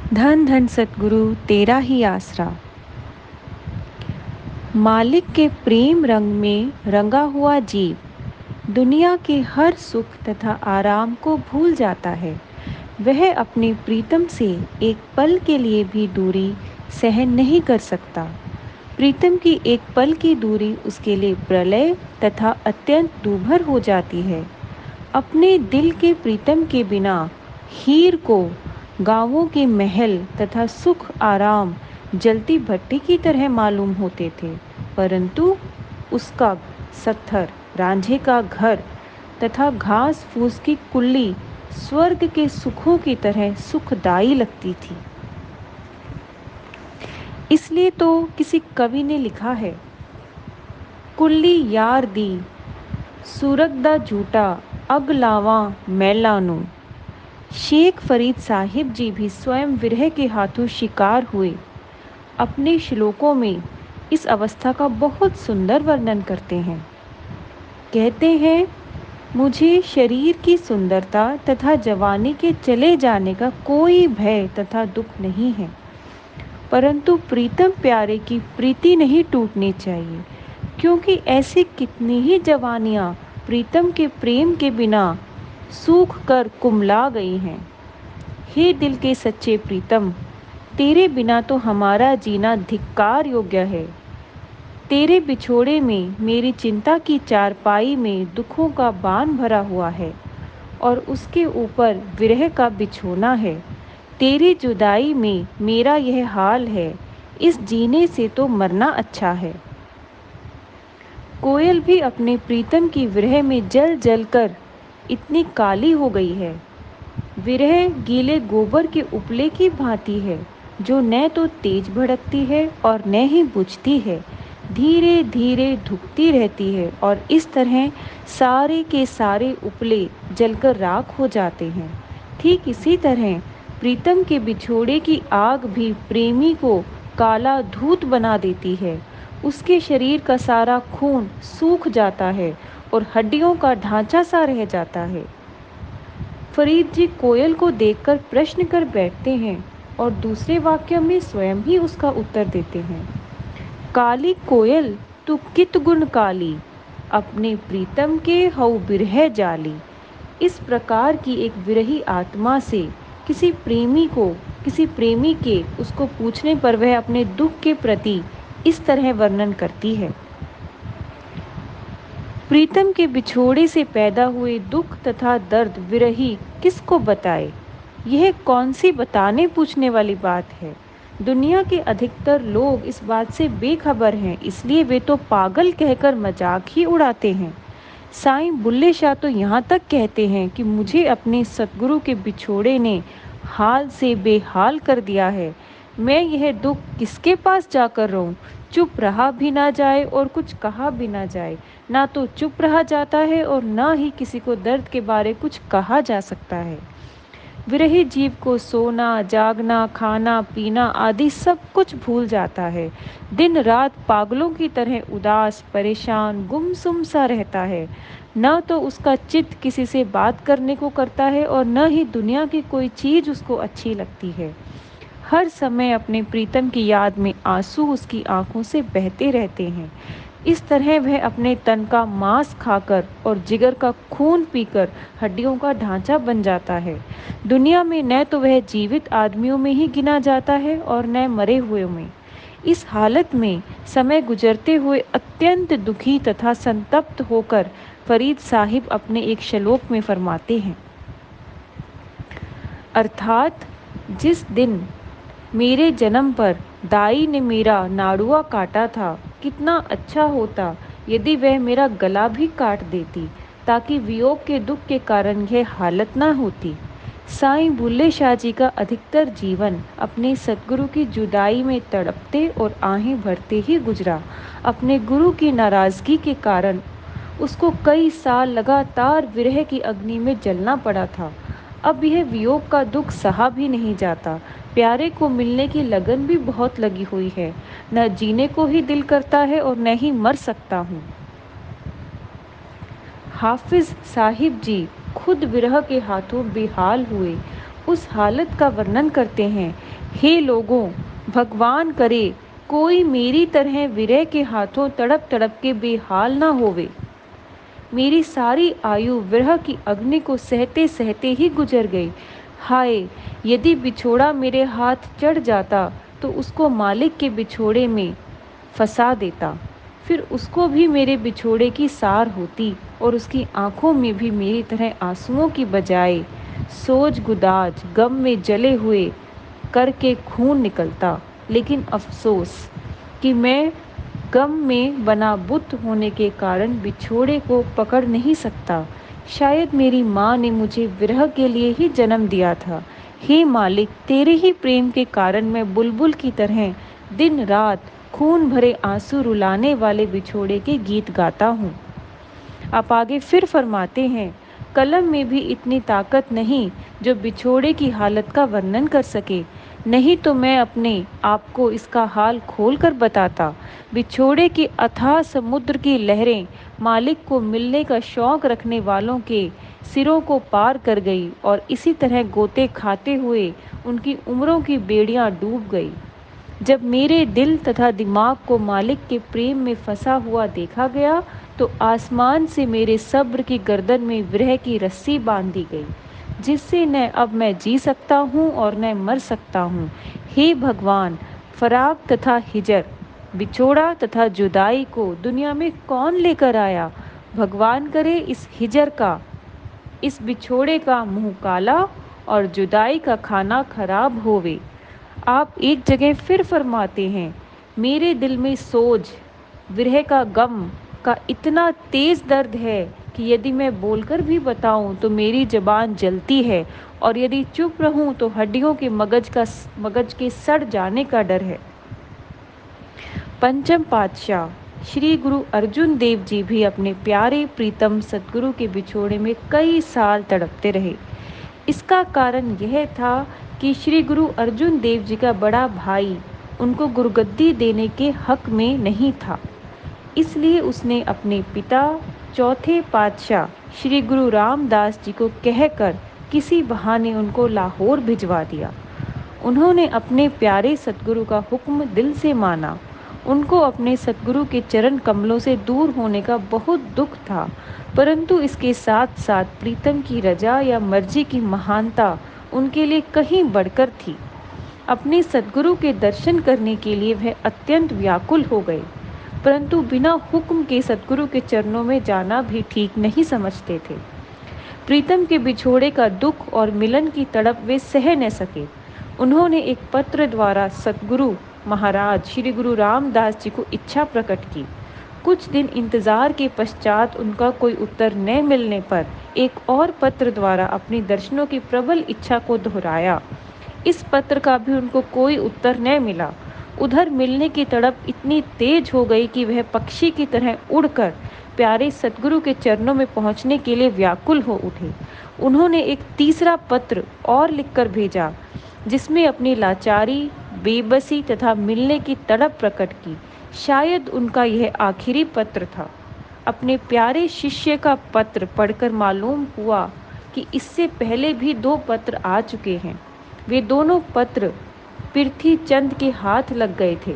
धन धन सतगुरु तेरा ही आसरा। मालिक के प्रेम रंग में रंगा हुआ जीव दुनिया के हर सुख तथा आराम को भूल जाता है। वह अपने प्रीतम से एक पल के लिए भी दूरी सहन नहीं कर सकता। प्रीतम की एक पल की दूरी उसके लिए प्रलय तथा अत्यंत दूभर हो जाती है। अपने दिल के प्रीतम के बिना हीर को गांवों के महल तथा सुख आराम जलती भट्टी की तरह मालूम होते थे, परंतु उसका सत्थर, रांझे का घर तथा घास फूस की कुल्ली स्वर्ग के सुखों की तरह सुखदायी लगती थी। इसलिए तो किसी कवि ने लिखा है, कुल्ली यार दी सूरत दा झूठा अग लावा मैला नू। शेख फरीद साहिब जी भी स्वयं विरह के हाथों शिकार हुए। अपने श्लोकों में इस अवस्था का बहुत सुंदर वर्णन करते हैं। कहते हैं, मुझे शरीर की सुंदरता तथा जवानी के चले जाने का कोई भय तथा दुख नहीं है, परंतु प्रीतम प्यारे की प्रीति नहीं टूटनी चाहिए, क्योंकि ऐसी कितनी ही जवानियां प्रीतम के प्रेम के बिना सूख कर कुम्हला गई हैं। हे दिल के सच्चे प्रीतम, तेरे बिना तो हमारा जीना धिक्कार योग्य है। तेरे बिछोड़े में मेरी चिंता की चारपाई में दुखों का बान भरा हुआ है और उसके ऊपर विरह का बिछोना है। तेरी जुदाई में मेरा यह हाल है, इस जीने से तो मरना अच्छा है। कोयल भी अपने प्रीतम की विरह में जल जल कर इतनी काली हो गई है। विरह गीले गोबर के उपले की भांति है, जो न तो तेज भड़कती है और न ही बुझती है, धीरे धीरे धुकती रहती है और इस तरह सारे के सारे उपले जलकर राख हो जाते हैं। ठीक इसी तरह प्रीतम के बिछोड़े की आग भी प्रेमी को काला धूत बना देती है। उसके शरीर का सारा खून सूख जाता है और हड्डियों का ढांचा सा रह जाता है। फरीद जी कोयल को देखकर प्रश्न कर बैठते हैं और दूसरे वाक्य में स्वयं ही उसका उत्तर देते हैं। काली कोयल तू कित गुण काली, अपने प्रीतम के हऊ बिरह जाली। इस प्रकार की एक विरही आत्मा से किसी प्रेमी के उसको पूछने पर वह अपने दुख के प्रति इस तरह वर्णन करती है। प्रीतम के बिछोड़े से पैदा हुए दुख तथा दर्द विरही किसको बताए? यह कौन सी बताने पूछने वाली बात है। दुनिया के अधिकतर लोग इस बात से बेखबर हैं, इसलिए वे तो पागल कहकर मजाक ही उड़ाते हैं। साईं बुल्ले शाह तो यहाँ तक कहते हैं कि मुझे अपने सतगुरु के बिछोड़े ने हाल से बेहाल कर दिया है। मैं यह दुख किसके पास जाकर रहूं? चुप रहा भी ना जाए और कुछ कहा भी ना जाए। ना तो चुप रहा जाता है और ना ही किसी को दर्द के बारे कुछ कहा जा सकता है। विरही जीव को सोना, जागना, खाना, पीना आदि सब कुछ भूल जाता है। दिन रात पागलों की तरह उदास, परेशान, गुमसुम सा रहता है। न तो उसका चित्त किसी से बात करने को करता है और न ही दुनिया की कोई चीज उसको अच्छी लगती है। हर समय अपने प्रीतम की याद में आंसू उसकी आंखों से बहते रहते हैं। इस तरह वह अपने तन का मांस खाकर और जिगर का खून पीकर हड्डियों का ढांचा बन जाता है। दुनिया में न तो वह जीवित आदमियों में ही गिना जाता है और न मरे हुए में। इस हालत में समय गुजरते हुए अत्यंत दुखी तथा संतप्त होकर फरीद साहिब अपने एक श्लोक में फरमाते हैं, अर्थात जिस दिन मेरे जन्म पर दाई ने मेरा नाड़ुआ काटा था, कितना अच्छा होता यदि वह मेरा गला भी काट देती, ताकि वियोग के दुख के कारण यह हालत ना होती। साईं बुल्ले शाह जी का अधिकतर जीवन अपने सतगुरु की जुदाई में तड़पते और आहें भरते ही गुजरा। अपने गुरु की नाराजगी के कारण उसको कई साल लगातार विरह की अग्नि में जलना पड़ा था। अब यह वियोग का दुख सहा भी नहीं जाता। प्यारे को मिलने की लगन भी बहुत लगी हुई है। न जीने को ही दिल करता है और न ही मर सकता हूँ। हाफिज साहिब जी खुद विरह के हाथों बेहाल हुए। उस हालत का वर्णन करते हैं हे लोगों, भगवान करे कोई मेरी तरह विरह के हाथों तड़प तड़प के बेहाल ना होवे। मेरी सारी आयु विरह की अग्नि को सहते सहते ही गुजर गई। हाय, यदि बिछोड़ा मेरे हाथ चढ़ जाता तो उसको मालिक के बिछोड़े में फंसा देता। फिर उसको भी मेरे बिछोड़े की सार होती और उसकी आंखों में भी मेरी तरह आंसुओं की बजाय सोज गुदाज गम में जले हुए करके खून निकलता। लेकिन अफसोस कि मैं गम में बना बुत होने के कारण बिछोड़े को पकड़ नहीं सकता। शायद मेरी माँ ने मुझे विरह के लिए ही जन्म दिया था। हे मालिक, तेरे ही प्रेम के कारण मैं बुलबुल की तरह दिन रात खून भरे आंसू रुलाने वाले बिछोड़े के गीत गाता हूँ। आप आगे फिर फरमाते हैं, कलम में भी इतनी ताकत नहीं जो बिछोड़े की हालत का वर्णन कर सके। नहीं तो मैं अपने आप को इसका हाल खोल कर बताता। बिछोड़े के अथाह समुद्र की लहरें मालिक को मिलने का शौक रखने वालों के सिरों को पार कर गई और इसी तरह गोते खाते हुए उनकी उम्रों की बेड़ियां डूब गई। जब मेरे दिल तथा दिमाग को मालिक के प्रेम में फंसा हुआ देखा गया तो आसमान से मेरे सब्र की गर्दन में विरह की रस्सी बांध दी गई, जिससे न अब मैं जी सकता हूँ और न मर सकता हूँ। हे भगवान, फराक तथा हिजर, बिछोड़ा तथा जुदाई को दुनिया में कौन लेकर आया। भगवान करे इस हिजर का, इस बिछोड़े का मुंह काला और जुदाई का खाना खराब होवे। आप एक जगह फिर फरमाते हैं, मेरे दिल में सोज विरह का गम का इतना तेज दर्द है कि यदि मैं बोलकर भी बताऊं तो मेरी जबान जलती है और यदि चुप रहूं तो हड्डियों के मगज के सड़ जाने का डर है। पंचम पातशाह श्री गुरु अर्जुन देव जी भी अपने प्यारे प्रीतम सतगुरु के बिछोड़े में कई साल तड़पते रहे। इसका कारण यह था कि श्री गुरु अर्जुन देव जी का बड़ा भाई उनको गुरुगद्दी देने के हक में नहीं था। इसलिए उसने अपने पिता चौथे पातशाह श्री गुरु रामदास जी को कहकर किसी बहाने उनको लाहौर भिजवा दिया। उन्होंने अपने प्यारे सतगुरु का हुक्म दिल से माना। उनको अपने सतगुरु के चरण कमलों से दूर होने का बहुत दुख था, परंतु इसके साथ साथ प्रीतम की रजा या मर्जी की महानता उनके लिए कहीं बढ़कर थी। अपने सतगुरु के दर्शन करने के लिए वह अत्यंत व्याकुल हो गए, परंतु बिना हुक्म के सतगुरु के चरणों में जाना भी ठीक नहीं समझते थे। प्रीतम के बिछोड़े का दुख और मिलन की तड़प वे सह न सके। उन्होंने एक पत्र द्वारा सतगुरु महाराज श्री गुरु रामदास जी को इच्छा प्रकट की। कुछ दिन इंतजार के पश्चात उनका कोई उत्तर न मिलने पर एक और पत्र द्वारा अपनी दर्शनों की प्रबल इच्छा को दोहराया। इस पत्र का भी उनको कोई उत्तर न मिला। उधर मिलने की तड़प इतनी तेज हो गई कि वह पक्षी की तरह उड़कर प्यारे सतगुरु के चरणों में पहुंचने के लिए व्याकुल हो उठे। उन्होंने एक तीसरा पत्र और लिखकर भेजा, जिसमें अपनी लाचारी, बेबसी तथा मिलने की तड़प प्रकट की। शायद उनका यह आखिरी पत्र था। अपने प्यारे शिष्य का पत्र पढ़कर मालूम हुआ कि इससे पहले भी 2 पत्र आ चुके हैं। वे दोनों पत्र पृथ्वी चंद के हाथ लग गए थे,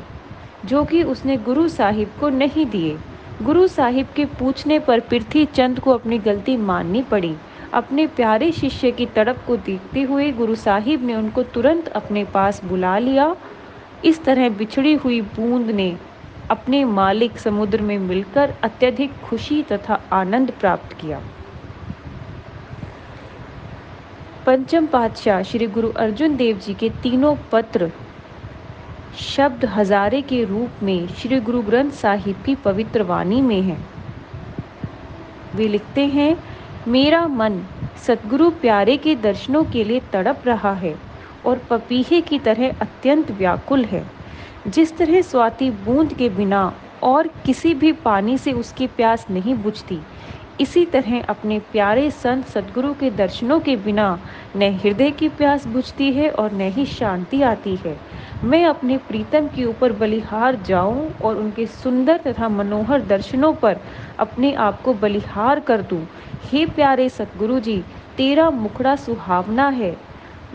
जो कि उसने गुरु साहिब को नहीं दिए। गुरु साहिब के पूछने पर पृथ्वी चंद को अपनी गलती माननी पड़ी। अपने प्यारे शिष्य की तड़प को देखते हुए गुरु साहिब ने उनको तुरंत अपने पास बुला लिया। इस तरह बिछड़ी हुई बूंद ने अपने मालिक समुद्र में मिलकर अत्यधिक खुशी तथा आनंद प्राप्त किया। पंचम पातशाह श्री गुरु अर्जुन देव जी के तीनों पत्र शब्द हजारे के रूप में श्री गुरु ग्रंथ साहिब की पवित्र वाणी में है। वे लिखते हैं, मेरा मन सतगुरु प्यारे के दर्शनों के लिए तड़प रहा है और पपीहे की तरह अत्यंत व्याकुल है। जिस तरह स्वाति बूंद के बिना और किसी भी पानी से उसकी प्यास नहीं बुझती, इसी तरह अपने प्यारे संत सतगुरु के दर्शनों के बिना न हृदय की प्यास बुझती है और न ही शांति आती है। मैं अपने प्रीतम के ऊपर बलिहार जाऊं और उनके सुंदर तथा मनोहर दर्शनों पर अपने आप को बलिहार कर दूं। हे प्यारे सतगुरु जी, तेरा मुखड़ा सुहावना है,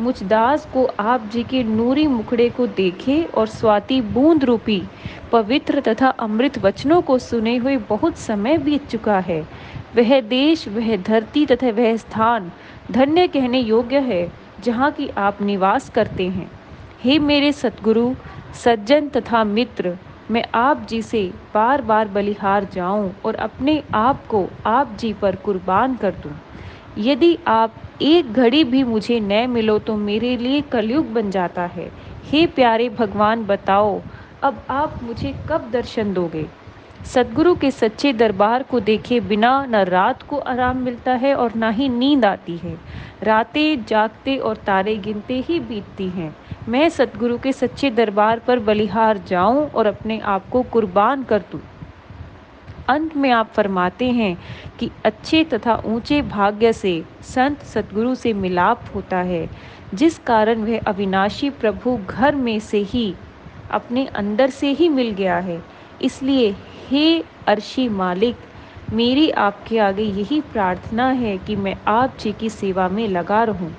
मुझ दास को आप जी के नूरी मुखड़े को देखे और स्वाति बूंद रूपी पवित्र तथा अमृत वचनों को सुने हुए बहुत समय बीत चुका है। वह देश, वह धरती तथा वह स्थान धन्य कहने योग्य है जहाँ की आप निवास करते हैं। हे मेरे सतगुरु, सज्जन तथा मित्र, मैं आप जी से बार बार बलिहार जाऊं और अपने आप को आप जी पर कुर्बान कर दूं। यदि आप एक घड़ी भी मुझे न मिलो तो मेरे लिए कलयुग बन जाता है। हे प्यारे भगवान, बताओ अब आप मुझे कब दर्शन दोगे? सद्गुरु के सच्चे दरबार को देखे बिना न रात को आराम मिलता है और ना ही नींद आती है। रातें जागते और तारे गिनते ही बीतती हैं। मैं सद्गुरु के सच्चे दरबार पर बलिहार जाऊं और अपने आप को कुर्बान कर दूं। अंत में आप फरमाते हैं कि अच्छे तथा ऊंचे भाग्य से संत सतगुरु से मिलाप होता है, जिस कारण वह अविनाशी प्रभु घर में से ही अपने अंदर से ही मिल गया है। इसलिए हे अर्शी मालिक, मेरी आपके आगे यही प्रार्थना है कि मैं आप जी की सेवा में लगा रहूं।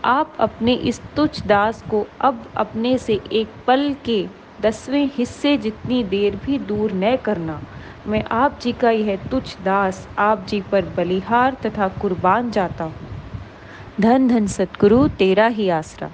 आप अपने इस तुच्छ दास को अब अपने से एक पल के 10वें हिस्से जितनी देर भी दूर न करना। मैं आप जी का यह तुच्छ दास आप जी पर बलिहार तथा कुर्बान जाता हूँ। धन धन सतगुरु, तेरा ही आसरा।